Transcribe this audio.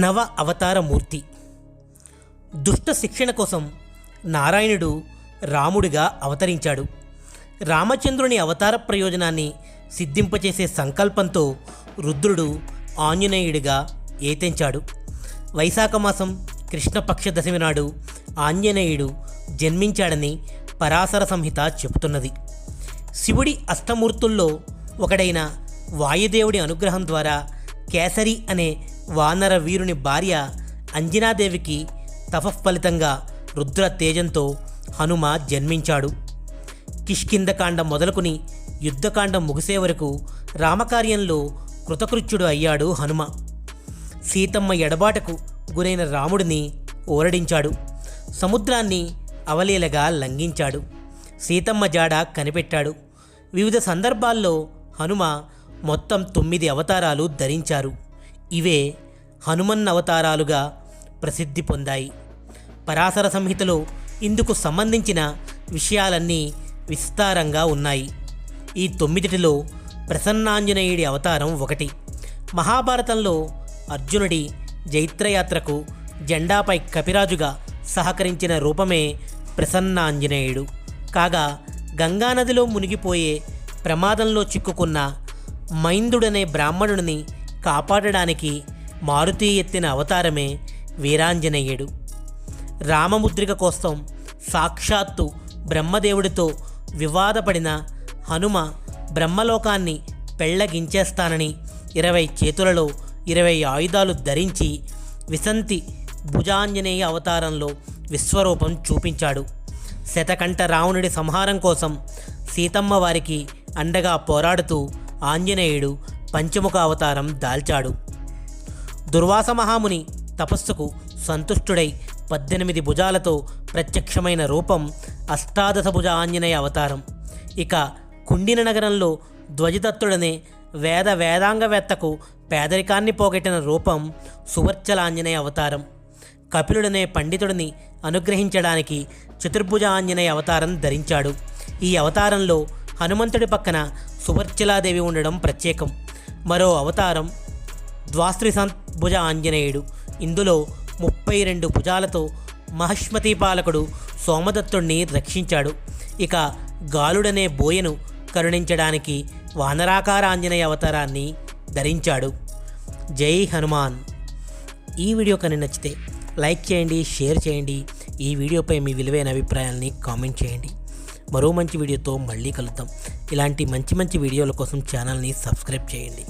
నవ అవతారమూర్తి. దుష్ట శిక్షణ కోసం నారాయణుడు రాముడిగా అవతరించాడు. రామచంద్రుని అవతార ప్రయోజనాన్ని సిద్ధింపచేసే సంకల్పంతో రుద్రుడు ఆంజనేయుడిగా ఏతించాడు. వైశాఖ మాసం కృష్ణపక్ష దశమి నాడు ఆంజనేయుడు జన్మించాడని పరాశర సంహిత చెబుతున్నది. శివుడి అష్టమూర్తుల్లో ఒకడైన వాయుదేవుడి అనుగ్రహం ద్వారా కేసరి అనే వానర వీరుని భార్య అంజనాదేవికి తపఫలితంగా రుద్ర తేజంతో హనుమ జన్మించాడు. కిష్కింధకాండం మొదలుకుని యుద్ధకాండం ముగిసే వరకు రామకార్యంలో కృతకృత్యుడు అయ్యాడు హనుమ. సీతమ్మ ఎడబాటకు గురైన రాముడిని ఓరడించాడు. సముద్రాన్ని అవలీలగా లంఘించాడు. సీతమ్మ జాడ కనిపెట్టాడు. వివిధ సందర్భాల్లో హనుమ మొత్తం 9 అవతారాలు ధరించారు. ఇవే హనుమన్ అవతారాలుగా ప్రసిద్ధి పొందాయి. పరాశర సంహితలో ఇందుకు సంబంధించిన విషయాలన్నీ విస్తారంగా ఉన్నాయి. ఈ 9లో ప్రసన్నాంజనేయుడి అవతారం ఒకటి. మహాభారతంలో అర్జునుడి జైత్రయాత్రకు జెండాపై కపిరాజుగా సహకరించిన రూపమే ప్రసన్నాంజనేయుడు కాగా, గంగానదిలో మునిగిపోయే ప్రమాదంలో చిక్కుకున్న మైందుడనే బ్రాహ్మణుడిని కాపాడడానికి మారుతి ఎత్తిన అవతారమే వీరాంజనేయుడు. రామముద్రిక కోసం సాక్షాత్తు బ్రహ్మదేవుడితో వివాదపడిన హనుమ బ్రహ్మలోకాన్ని పెళ్లగించేస్తానని 20 చేతులలో 20 ఆయుధాలు ధరించి విసంతి భుజాంజనేయ అవతారంలో విశ్వరూపం చూపించాడు. శతకంఠ రావణుడి సంహారం కోసం సీతమ్మ వారికి అండగా పోరాడుతూ ఆంజనేయుడు పంచముఖ అవతారం దాల్చాడు. దుర్వాస మహాముని తపస్సుకు సంతుష్టుడై 18 భుజాలతో ప్రత్యక్షమైన రూపం అష్టాదశ భుజ ఆంజనేయ అవతారం. ఇక కుండిన నగరంలో ధ్వజదత్తుడనే వేదాంగవేత్తకు పేదరికాన్ని పోగొట్టిన రూపం సువర్చల ఆంజనేయ అవతారం. కపిలుడనే పండితుడిని అనుగ్రహించడానికి చతుర్భుజ ఆంజనేయ అవతారం ధరించాడు. ఈ అవతారంలో హనుమంతుడి పక్కన సువర్చలాదేవి ఉండడం ప్రత్యేకం. మరో అవతారం ద్వాస్త్రిసంభుజ ఆంజనేయుడు. ఇందులో 32 భుజాలతో మహిష్మతి పాలకుడు సోమదత్తుడిని రక్షించాడు. ఇక గాలుడనే బోయను కరుణించడానికి వానరాకార ఆంజనేయ అవతారాన్ని ధరించాడు. జై హనుమాన్. ఈ వీడియో కానీ నచ్చితే లైక్ చేయండి, షేర్ చేయండి. ఈ వీడియోపై మీ విలువైన అభిప్రాయాల్ని కామెంట్ చేయండి. మరో మంచి వీడియోతో మళ్ళీ కలుద్దాం. ఇలాంటి మంచి వీడియోల కోసం ఛానల్ని సబ్స్క్రైబ్ చేయండి.